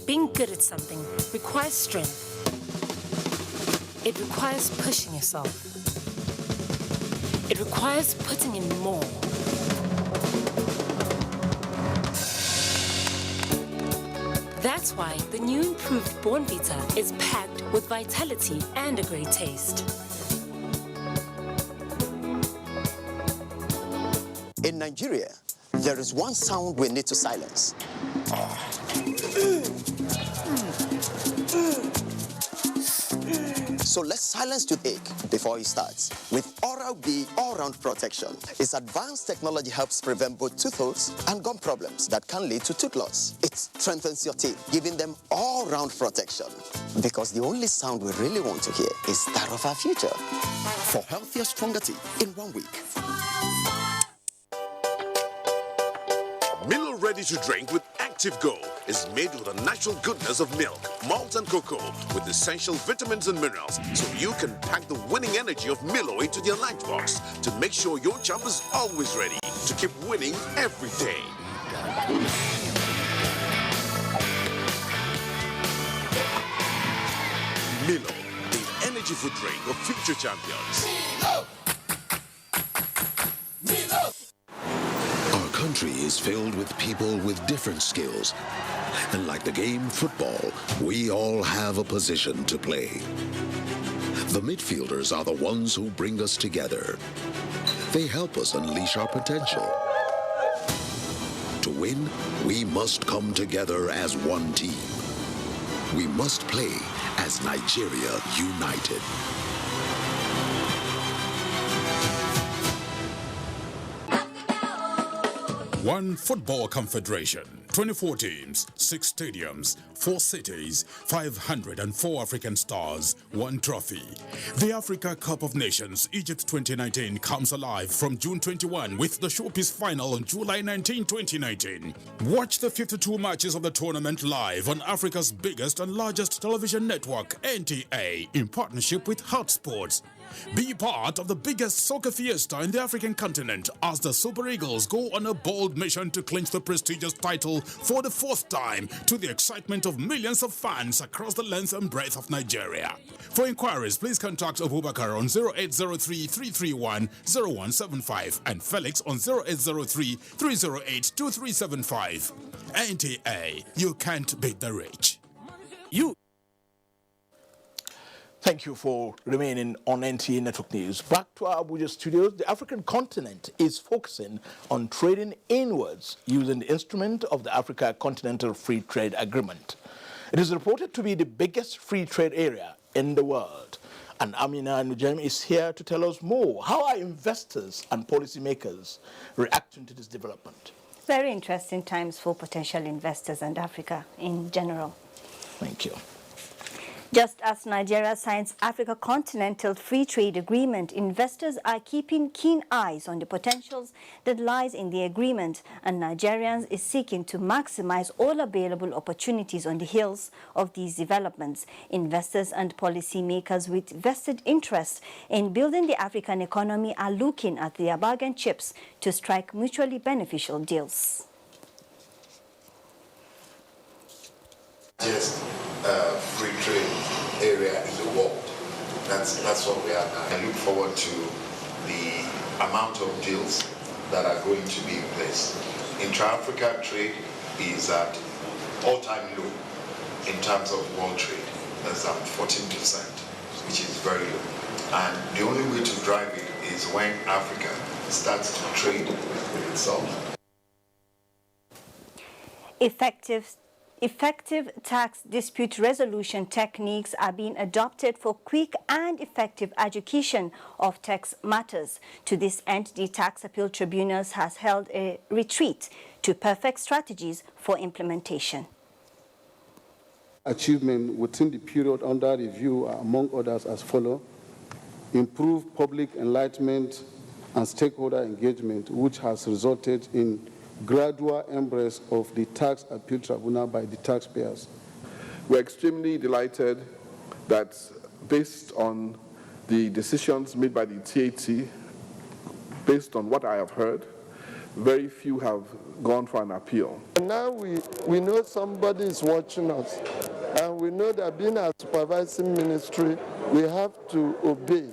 [SPEAKER 8] being good at something requires strength. It requires pushing yourself. It requires putting in more. That's why the new improved Bornvita is packed with vitality and a great taste.
[SPEAKER 9] In Nigeria, there is one sound we need to silence. So let's silence toothache before it starts with Oral-B All-Round Protection. Its advanced technology helps prevent both tooth hole and gum problems that can lead to tooth loss. It strengthens your teeth, giving them all-round protection. Because the only sound we really want to hear is that of our future. For healthier, stronger teeth in 1 week.
[SPEAKER 10] Milo Ready to Drink with Active Go is made with the natural goodness of milk, malt and cocoa with essential vitamins and minerals, so you can pack the winning energy of Milo into your lunchbox to make sure your jump is always ready to keep winning every day. Milo, the energy food drink of future champions. Milo!
[SPEAKER 11] Our country is filled with people with different skills. And like the game football, we all have a position to play. The midfielders are the ones who bring us together. They help us unleash our potential. To win, we must come together as one team. We must play as Nigeria united.
[SPEAKER 12] One Football Confederation, 24 teams, 6 stadiums, 4 cities, 504 African stars, 1 trophy. The Africa Cup of Nations Egypt 2019 comes alive from June 21 with the showpiece final on July 19, 2019. Watch the 52 matches of the tournament live on Africa's biggest and largest television network, NTA, in partnership with Hot Sports. Be part of the biggest soccer fiesta in the African continent as the Super Eagles go on a bold mission to clinch the prestigious title for the 4th time, to the excitement of millions of fans across the length and breadth of Nigeria. For inquiries, please contact Abubakar on 0803-331-0175 and Felix on 0803-308-2375. NTA, you can't beat the rich.
[SPEAKER 2] Thank you for remaining on NTA Network News. Back to our Abuja studios, the African continent is focusing on trading inwards using the instrument of the Africa Continental Free Trade Agreement. It is reported to be the biggest free trade area in the world. And Amina Nujem is here to tell us more. How are investors and policymakers reacting to this development?
[SPEAKER 14] Very interesting times for potential investors and Africa in general.
[SPEAKER 2] Thank you.
[SPEAKER 4] Just as Nigeria signs Africa Continental Free Trade Agreement, investors are keeping keen eyes on the potentials that lies in the agreement, and Nigerians is seeking to maximize all available opportunities on the heels of these developments. Investors and policymakers with vested interest in building the African economy are looking at their bargain chips to strike mutually beneficial deals.
[SPEAKER 13] Just free trade area in the world. That's what we are now. I look forward to the amount of deals that are going to be in place. Intra-Africa trade is at all-time low in terms of world trade. That's at 14%, which is very low. And the only way to drive it is when Africa starts to trade with itself.
[SPEAKER 4] Effective tax dispute resolution techniques are being adopted for quick and effective adjudication of tax matters. To this end, the Tax Appeal Tribunals has held a retreat to perfect strategies for implementation.
[SPEAKER 14] Achievement within the period under review are among others as follows: improve public enlightenment and stakeholder engagement, which has resulted in gradual embrace of the tax appeal tribunal by the taxpayers.
[SPEAKER 16] We're extremely delighted that based on the decisions made by the TAT, based on what I have heard, very few have gone for an appeal.
[SPEAKER 18] And now we know somebody is watching us, and we know that being a supervising ministry, we have to obey.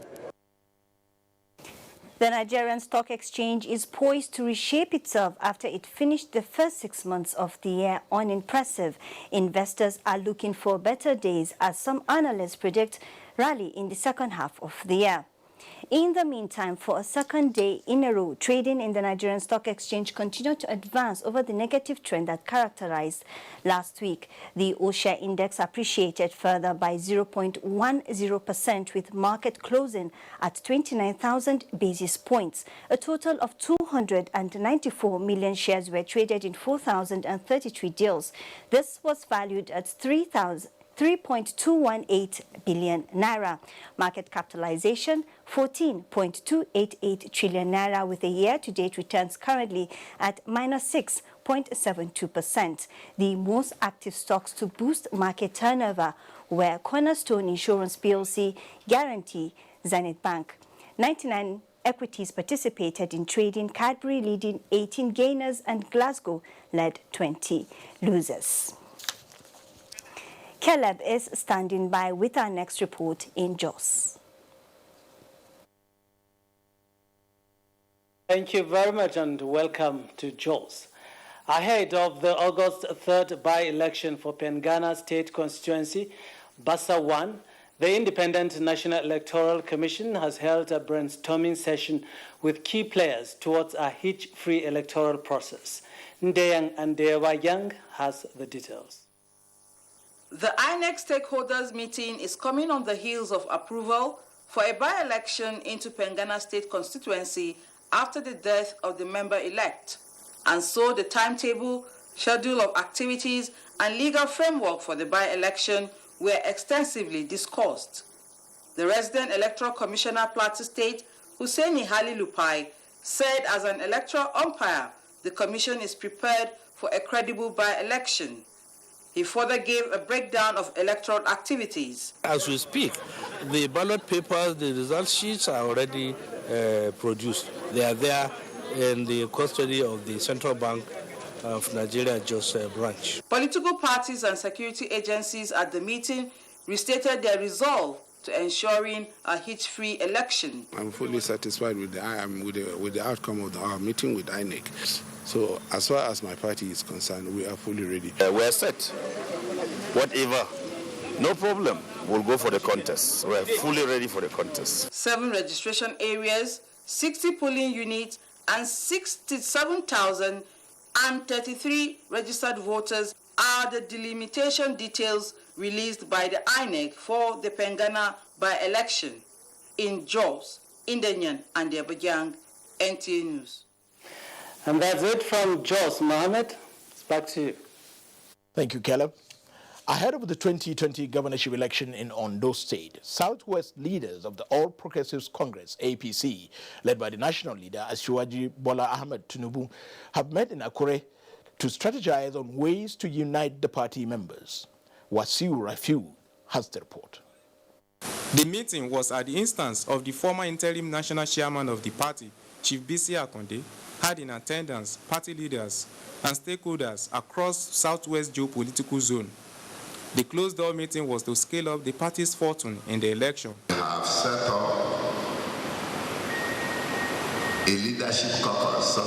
[SPEAKER 4] The Nigerian Stock Exchange is poised to reshape itself after it finished the first 6 months of the year unimpressive. Investors are looking for better days as some analysts predict rally in the second half of the year. In the meantime, for a second day in a row, trading in the Nigerian Stock Exchange continued to advance over the negative trend that characterized last week. The O-share index appreciated further by 0.10%, with market closing at 29,000 basis points. A total of 294 million shares were traded in 4,033 deals. This was valued at 3.218 billion naira. Market capitalization 14.288 trillion naira, with a year-to-date returns currently at -6.72%. The most active stocks to boost market turnover were Cornerstone Insurance PLC, Guarantee, Zenith Bank. 99 equities participated in trading, Cadbury leading 18 gainers and Glasgow led 20 losers. Caleb is standing by with our next report in Jos.
[SPEAKER 19] Thank you very much and welcome to Jos. Ahead of the August 3rd by-election for Pengana State Constituency, Bassa 1, the Independent National Electoral Commission has held a brainstorming session with key players towards a hitch-free electoral process. Ndeyang Andewa Yang has the details.
[SPEAKER 21] The INEC stakeholders meeting is coming on the heels of approval for a by-election into Pengana State Constituency after the death of the member-elect, and so the timetable, schedule of activities, and legal framework for the by-election were extensively discussed. The resident Electoral Commissioner Plateau State, Hussaini Hali Lupai, said as an electoral umpire, the Commission is prepared for a credible by-election. He further gave a breakdown of electoral activities.
[SPEAKER 24] As we speak, the ballot papers, the result sheets are already produced. They are there in the custody of the Central Bank of Nigeria Jos branch. Political parties and security agencies at the meeting restated their resolve to ensuring a hitch-free election.
[SPEAKER 25] I'm fully satisfied with the outcome of our meeting with INEC. So as far as my party is concerned, we are fully ready.
[SPEAKER 26] We are set. Whatever. No problem. We'll go for the contest. We are fully ready for the contest.
[SPEAKER 21] 7 registration areas, 60 polling units, and 67,033 registered voters are the delimitation details released by the INEC for the Pengana by-election. In Jos, Ndenyan and Abuja, NTA News.
[SPEAKER 19] And that's it from Jos. Mohammed, it's back to you.
[SPEAKER 2] Thank you, Caleb. Ahead of the 2020 governorship election in Ondo State, Southwest leaders of the All Progressives Congress, APC, led by the national leader Asiwaju Bola Ahmed Tinubu, have met in Akure to strategize on ways to unite the party members. Wasiu Rafiu has the report.
[SPEAKER 3] The meeting was at the instance of the former interim national chairman of the party, Chief Bisi Akonde, had in attendance party leaders and stakeholders across Southwest geopolitical zone. The closed-door meeting was to scale up the party's fortune in the election.
[SPEAKER 13] We have set up a leadership caucus,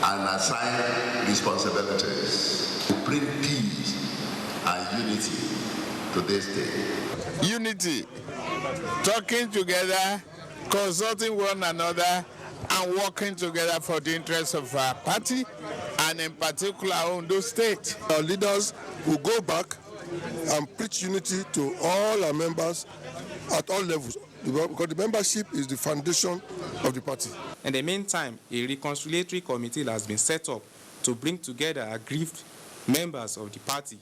[SPEAKER 13] and assign responsibilities to bring peace and unity to this state.
[SPEAKER 5] Unity, talking together, consulting one another, and working together for the interests of our party, and in particular Ondo State.
[SPEAKER 7] Our leaders will go back and preach unity to all our members at all levels, because the membership is the foundation of the party.
[SPEAKER 3] In the meantime, a reconciliatory committee has been set up to bring together aggrieved members of the party.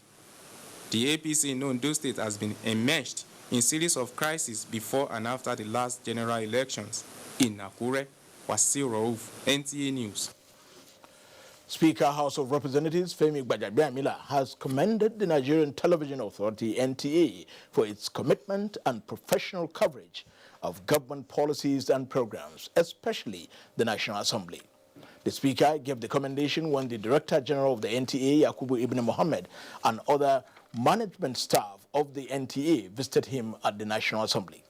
[SPEAKER 3] The APC in Ondo State has been enmeshed in a series of crises before and after the last general elections. In Akure, Wasiu Rauf, NTA News.
[SPEAKER 2] Speaker, House of Representatives Femi Gbajabiamila has commended the Nigerian Television Authority, NTA, for its commitment and professional coverage of government policies and programs, especially the National Assembly. The Speaker gave the commendation when the Director General of the NTA, Yakubu Ibn Mohammed, and other management staff of the NTA visited him at the National Assembly.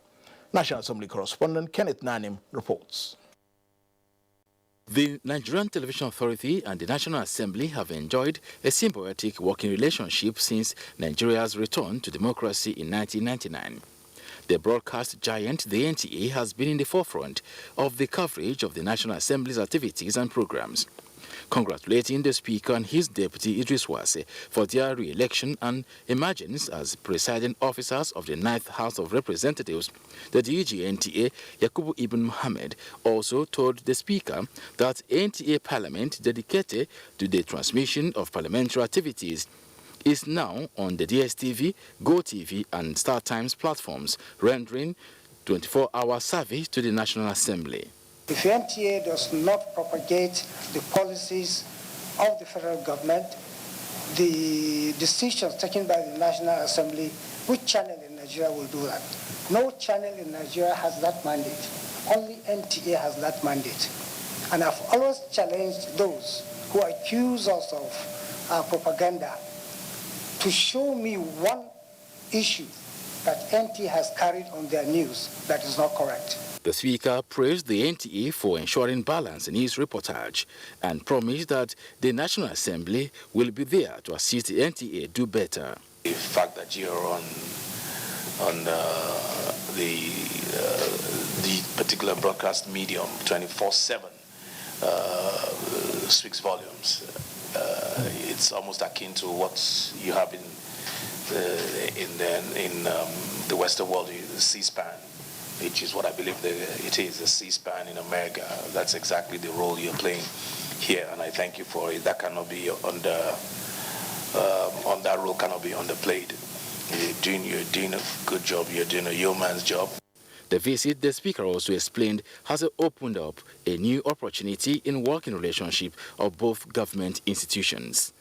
[SPEAKER 2] National Assembly correspondent Kenneth Nanim reports.
[SPEAKER 15] The Nigerian Television Authority and the National Assembly have enjoyed a symbiotic working relationship since Nigeria's return to democracy in 1999. The broadcast giant, the NTA, has been in the forefront of the coverage of the National Assembly's activities and programs. Congratulating the Speaker and his Deputy Idris Wase for their re-election and emergence as presiding officers of the 9th House of Representatives, the DG NTA, Yakubu Ibn Mohammed, also told the Speaker that NTA Parliament, dedicated to the transmission of parliamentary activities, is now on the DSTV, GoTV and StarTimes platforms, rendering 24-hour service to the National Assembly.
[SPEAKER 17] If NTA does not propagate the policies of the federal government, the decisions taken by the National Assembly, which channel in Nigeria will do that? No channel in Nigeria has that mandate. Only NTA has that mandate. And I've always challenged those who accuse us of propaganda to show me one issue that NTA has carried on their news that is not correct.
[SPEAKER 15] The Speaker praised the NTA for ensuring balance in his reportage and promised that the National Assembly will be there to assist the NTA do better.
[SPEAKER 20] The fact that you're on the particular broadcast medium 24/7 speaks volumes. It's almost akin to what you have in the Western world, the C-SPAN, which is what I believe it is, the C-SPAN in America. That's exactly the role you're playing here, and I thank you for it. That cannot be that role cannot be underplayed. You're doing a good job. You're doing a yeoman's job.
[SPEAKER 15] The visit, the Speaker also explained, has opened up a new opportunity in working relationship of both government institutions.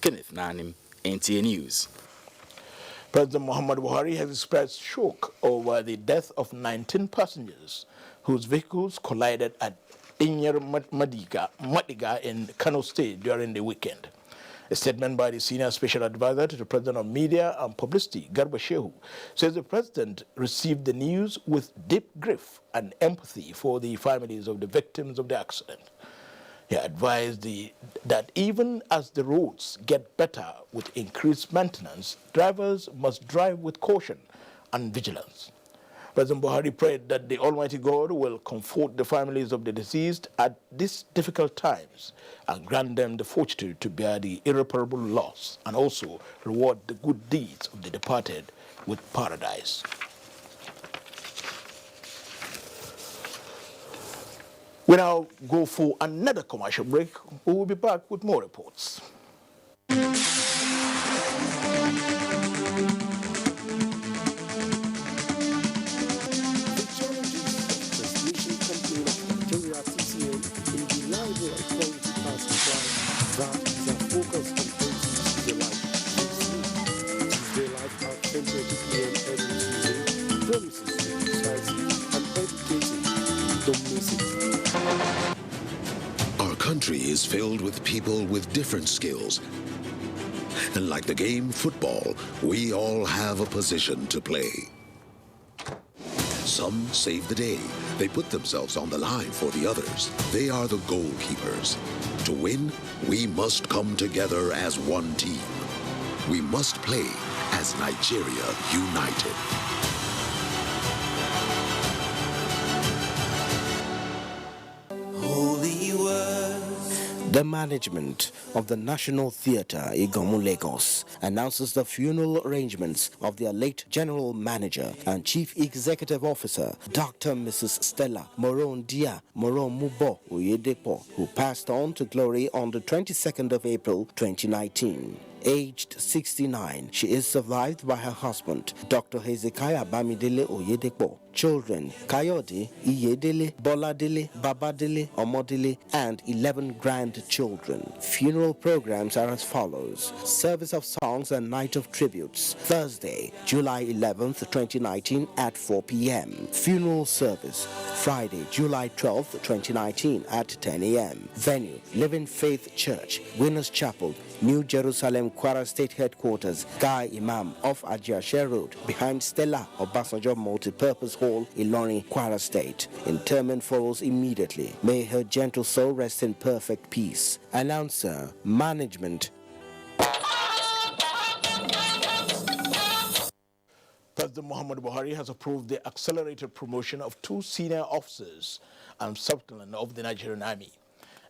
[SPEAKER 15] Kenneth Nanim, NTA News.
[SPEAKER 2] President Muhammad Buhari has expressed shock over the death of 19 passengers whose vehicles collided at Inyar Madiga in Kano State during the weekend. A statement by the Senior Special Advisor to the President of Media and Publicity, Garba Shehu, says the President received the news with deep grief and empathy for the families of the victims of the accident. He advised that even as the roads get better with increased maintenance, drivers must drive with caution and vigilance. President Buhari prayed that the Almighty God will comfort the families of the deceased at these difficult times and grant them the fortitude to bear the irreparable loss and also reward the good deeds of the departed with paradise. We now go for another commercial break. We will be back with more reports.
[SPEAKER 15] exclusive.
[SPEAKER 11] Our country is filled with people with different skills. And like the game football, we all have a position to play. Some save the day. They put themselves on the line for the others. They are the goalkeepers. To win, we must come together as one team. We must play as Nigeria united.
[SPEAKER 1] The management of the National Theatre, Igomu, Lagos, announces the funeral arrangements of their late General Manager and Chief Executive Officer, Dr. Mrs. Stella Morondia Mubo Oyedepo, who passed on to glory on the 22nd of April 2019. Aged 69, she is survived by her husband, Dr. Hezekiah Bamidele Oyedepo. Children, Kayode, Iyedele, Boladele, Babadele, Omodele, and 11 grandchildren. Funeral programs are as follows. Service of songs and night of tributes. Thursday, July 11th, 2019 at 4 p.m. Funeral service. Friday, July 12th, 2019 at 10 a.m. Venue, Living Faith Church, Winners Chapel, New Jerusalem, Kwara State Headquarters, Guy Imam off Ajashe Road, behind Stella Obasanjo Multipurpose Hall, Ilorin, Kwara State. Interment follows immediately. May her gentle soul rest in perfect peace. Announcer, Management.
[SPEAKER 2] President Muhammadu Buhari has approved the accelerated promotion of 2 senior officers and subtenant of the Nigerian Army.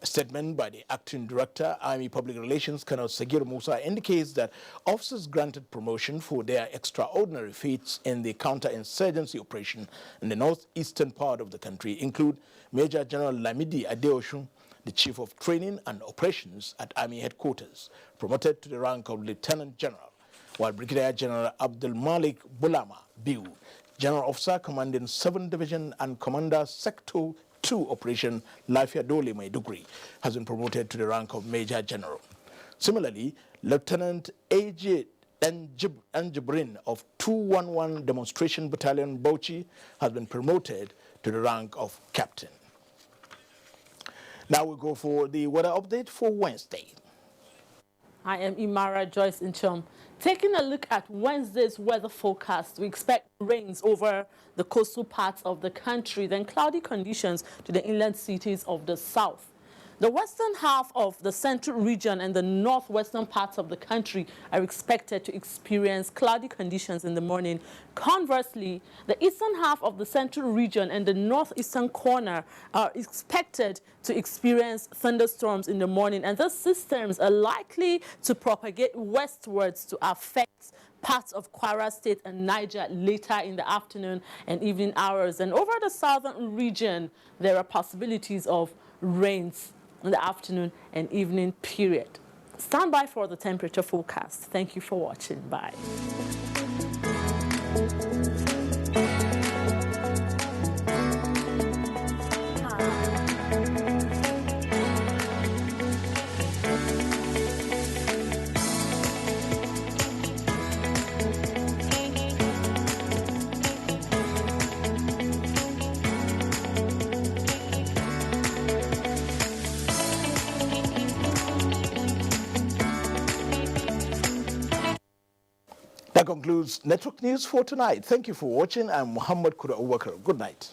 [SPEAKER 2] A statement by the Acting Director, Army Public Relations, Colonel Sagir Musa, indicates that officers granted promotion for their extraordinary feats in the counter-insurgency operation in the northeastern part of the country include Major General Lamidi Adeoshun, the Chief of Training and Operations at Army Headquarters, promoted to the rank of Lieutenant General, while Brigadier General Abdul Malik Bulama Biu, General Officer commanding 7th Division and Commander Sector 2 Operation Lafia Dole Maiduguri, has been promoted to the rank of Major General. Similarly, Lieutenant A.J. Njibrin of 211 Demonstration Battalion Bauchi has been promoted to the rank of Captain. Now we go for the weather update for Wednesday.
[SPEAKER 6] I am Imara Joyce Inchom. Taking a look at Wednesday's weather forecast, we expect rains over the coastal parts of the country, then cloudy conditions to the inland cities of the south. The western half of the central region and the northwestern parts of the country are expected to experience cloudy conditions in the morning. Conversely, the eastern half of the central region and the northeastern corner are expected to experience thunderstorms in the morning, and those systems are likely to propagate westwards to affect parts of Kwara State and Niger later in the afternoon and evening hours. And over the southern region, there are possibilities of rains in the afternoon and evening period. Stand by for the temperature forecast. Thank you for watching. Bye.
[SPEAKER 2] That concludes Network News for tonight. Thank you for watching. I'm Muhammad Kuda Abubakar. Good night.